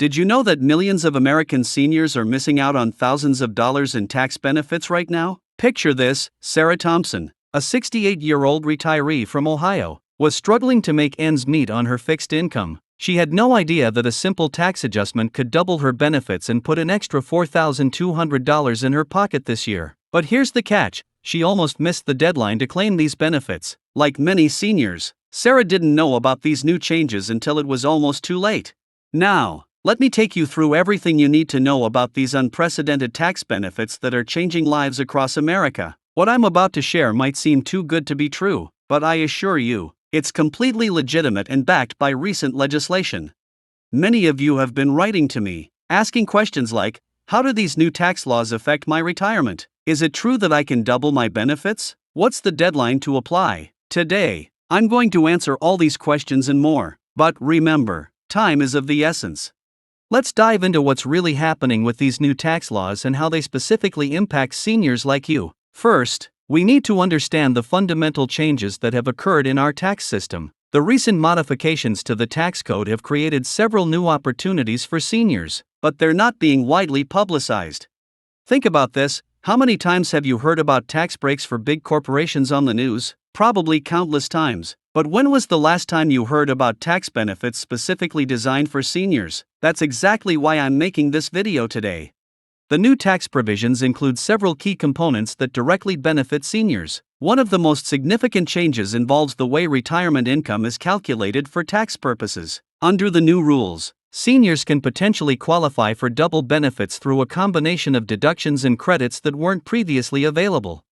Did you know that millions of American seniors are missing out on thousands of dollars in tax benefits right now? Picture this: Sarah Thompson, a 68-year-old retiree from Ohio, was struggling to make ends meet on her fixed income. She had no idea that a simple tax adjustment could double her benefits and put an extra $4,200 in her pocket this year. But here's the catch: she almost missed the deadline to claim these benefits. Like many seniors, Sarah didn't know about these new changes until it was almost too late. Now, let me take you through everything you need to know about these unprecedented tax benefits that are changing lives across America. What I'm about to share might seem too good to be true, but I assure you, it's completely legitimate and backed by recent legislation. Many of you have been writing to me, asking questions like, how do these new tax laws affect my retirement? Is it true that I can double my benefits? What's the deadline to apply? Today, I'm going to answer all these questions and more. But remember, time is of the essence. Let's dive into what's really happening with these new tax laws and how they specifically impact seniors like you. First, we need to understand the fundamental changes that have occurred in our tax system. The recent modifications to the tax code have created several new opportunities for seniors, but they're not being widely publicized. Think about this: how many times have you heard about tax breaks for big corporations on the news? Probably countless times. But when was the last time you heard about tax benefits specifically designed for seniors? That's exactly why I'm making this video today. The new tax provisions include several key components that directly benefit seniors. One of the most significant changes involves the way retirement income is calculated for tax purposes. Under the new rules, seniors can potentially qualify for double benefits through a combination of deductions and credits that weren't previously available.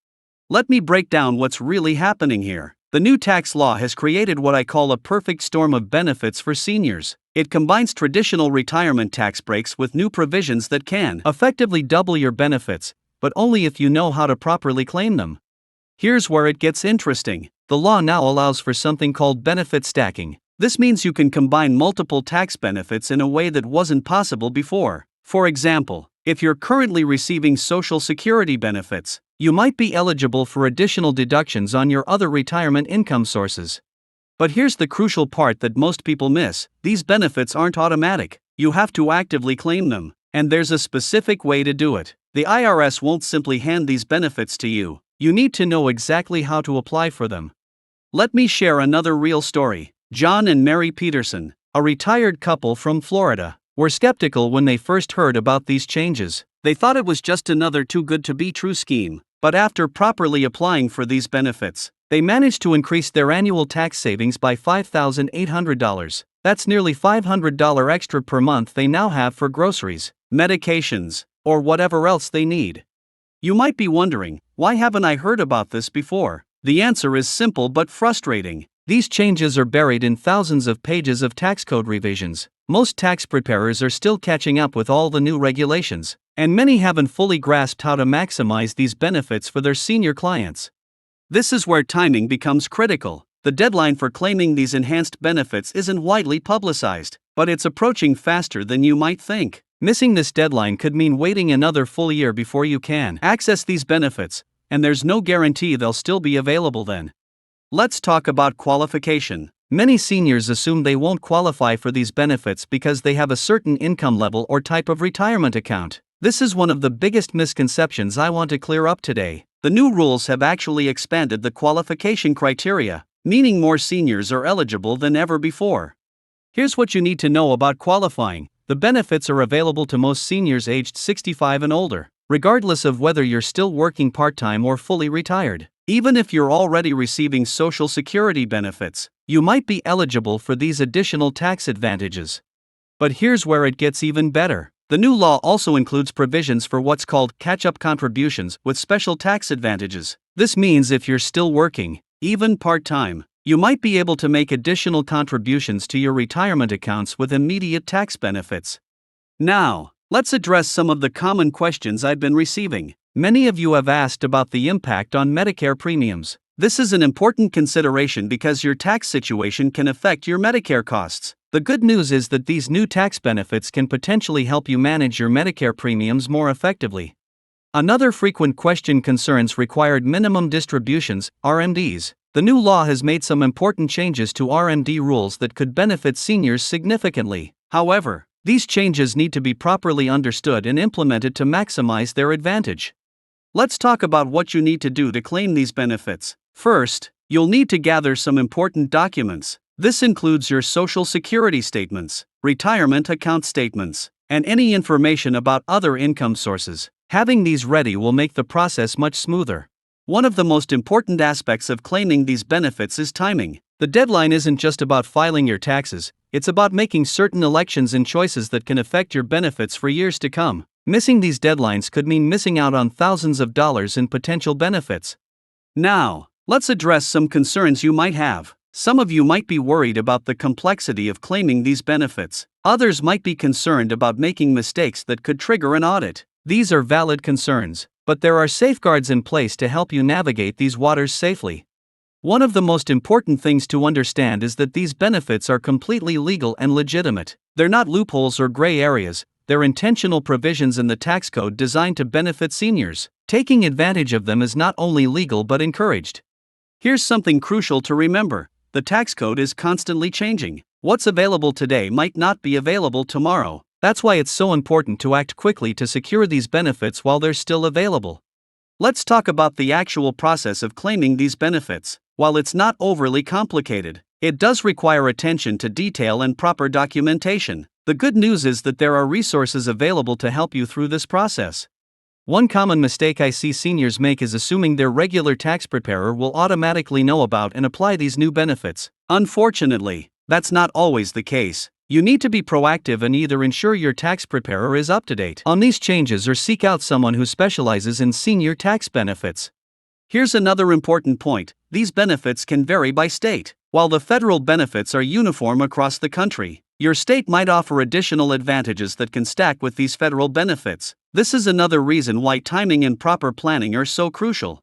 Let me break down what's really happening here. The new tax law has created what I call a perfect storm of benefits for seniors. It combines traditional retirement tax breaks with new provisions that can effectively double your benefits, but only if you know how to properly claim them. Here's where it gets interesting. The law now allows for something called benefit stacking. This means you can combine multiple tax benefits in a way that wasn't possible before. For example, if you're currently receiving Social Security benefits, you might be eligible for additional deductions on your other retirement income sources. But here's the crucial part that most people miss: these benefits aren't automatic. You have to actively claim them, and there's a specific way to do it. The IRS won't simply hand these benefits to you. You need to know exactly how to apply for them. Let me share another real story. John and Mary Peterson, a retired couple from Florida, were skeptical when they first heard about these changes. They thought it was just another too-good-to-be-true scheme. But after properly applying for these benefits, they managed to increase their annual tax savings by $5,800. That's nearly $500 extra per month they now have for groceries, medications, or whatever else they need. You might be wondering, why haven't I heard about this before? The answer is simple but frustrating. These changes are buried in thousands of pages of tax code revisions. Most tax preparers are still catching up with all the new regulations, and many haven't fully grasped how to maximize these benefits for their senior clients. This is where timing becomes critical. The deadline for claiming these enhanced benefits isn't widely publicized, but it's approaching faster than you might think. Missing this deadline could mean waiting another full year before you can access these benefits, and there's no guarantee they'll still be available then. Let's talk about qualification. Many seniors assume they won't qualify for these benefits because they have a certain income level or type of retirement account. This is one of the biggest misconceptions I want to clear up today. The new rules have actually expanded the qualification criteria, meaning more seniors are eligible than ever before. Here's what you need to know about qualifying. The benefits are available to most seniors aged 65 and older, regardless of whether you're still working part-time or fully retired. Even if you're already receiving Social Security benefits, you might be eligible for these additional tax advantages. But here's where it gets even better. The new law also includes provisions for what's called catch-up contributions with special tax advantages. This means if you're still working, even part-time, you might be able to make additional contributions to your retirement accounts with immediate tax benefits. Now, let's address some of the common questions I've been receiving. Many of you have asked about the impact on Medicare premiums. This is an important consideration because your tax situation can affect your Medicare costs. The good news is that these new tax benefits can potentially help you manage your Medicare premiums more effectively. Another frequent question concerns required minimum distributions, RMDs. The new law has made some important changes to RMD rules that could benefit seniors significantly. However, These changes need to be properly understood and implemented to maximize their advantage. Let's talk about what you need to do to claim these benefits. First, you'll need to gather some important documents. This includes your Social Security statements, retirement account statements, and any information about other income sources. Having these ready will make the process much smoother. One of the most important aspects of claiming these benefits is timing. The deadline isn't just about filing your taxes, it's about making certain elections and choices that can affect your benefits for years to come. Missing these deadlines could mean missing out on thousands of dollars in potential benefits. Now, let's address some concerns you might have. Some of you might be worried about the complexity of claiming these benefits. Others might be concerned about making mistakes that could trigger an audit. These are valid concerns, but there are safeguards in place to help you navigate these waters safely. One of the most important things to understand is that these benefits are completely legal and legitimate. They're not loopholes or gray areas, they're intentional provisions in the tax code designed to benefit seniors. Taking advantage of them is not only legal but encouraged. Here's something crucial to remember. The tax code is constantly changing. What's available today might not be available tomorrow. That's why it's so important to act quickly to secure these benefits while they're still available. Let's talk about the actual process of claiming these benefits. While it's not overly complicated, it does require attention to detail and proper documentation. The good news is that there are resources available to help you through this process. One common mistake I see seniors make is assuming their regular tax preparer will automatically know about and apply these new benefits. Unfortunately, that's not always the case. You need to be proactive and either ensure your tax preparer is up to date on these changes or seek out someone who specializes in senior tax benefits. Here's another important point. These benefits can vary by state. While the federal benefits are uniform across the country, your state might offer additional advantages that can stack with these federal benefits. This is another reason why timing and proper planning are so crucial.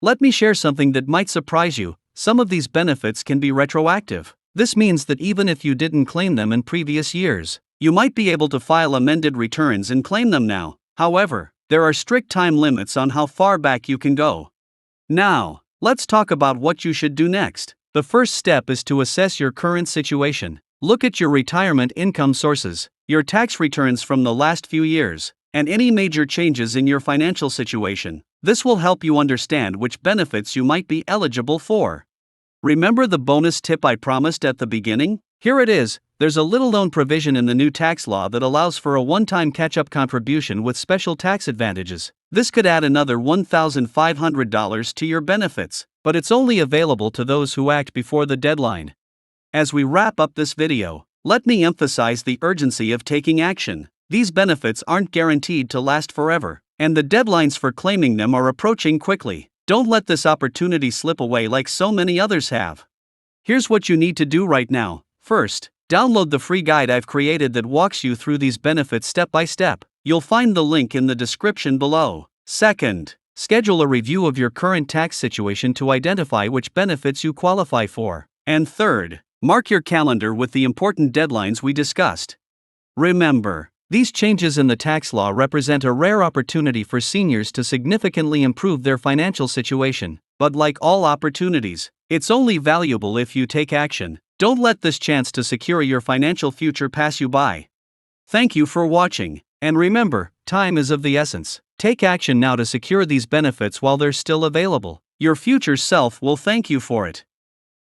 Let me share something that might surprise you. Some of these benefits can be retroactive. This means that even if you didn't claim them in previous years, you might be able to file amended returns and claim them now. However, there are strict time limits on how far back you can go. Now, let's talk about what you should do next. The first step is to assess your current situation. Look at your retirement income sources, your tax returns from the last few years, and any major changes in your financial situation. This will help you understand which benefits you might be eligible for. Remember the bonus tip I promised at the beginning? Here it is. There's a little-known provision in the new tax law that allows for a one-time catch-up contribution with special tax advantages. This could add another $1,500 to your benefits, but it's only available to those who act before the deadline. As we wrap up this video, let me emphasize the urgency of taking action. These benefits aren't guaranteed to last forever, and the deadlines for claiming them are approaching quickly. Don't let this opportunity slip away like so many others have. Here's what you need to do right now. First, download the free guide I've created that walks you through these benefits step by step. You'll find the link in the description below. Second, schedule a review of your current tax situation to identify which benefits you qualify for. And third, mark your calendar with the important deadlines we discussed. Remember, these changes in the tax law represent a rare opportunity for seniors to significantly improve their financial situation. But like all opportunities, it's only valuable if you take action. Don't let this chance to secure your financial future pass you by. Thank you for watching, and remember, time is of the essence. Take action now to secure these benefits while they're still available. Your future self will thank you for it.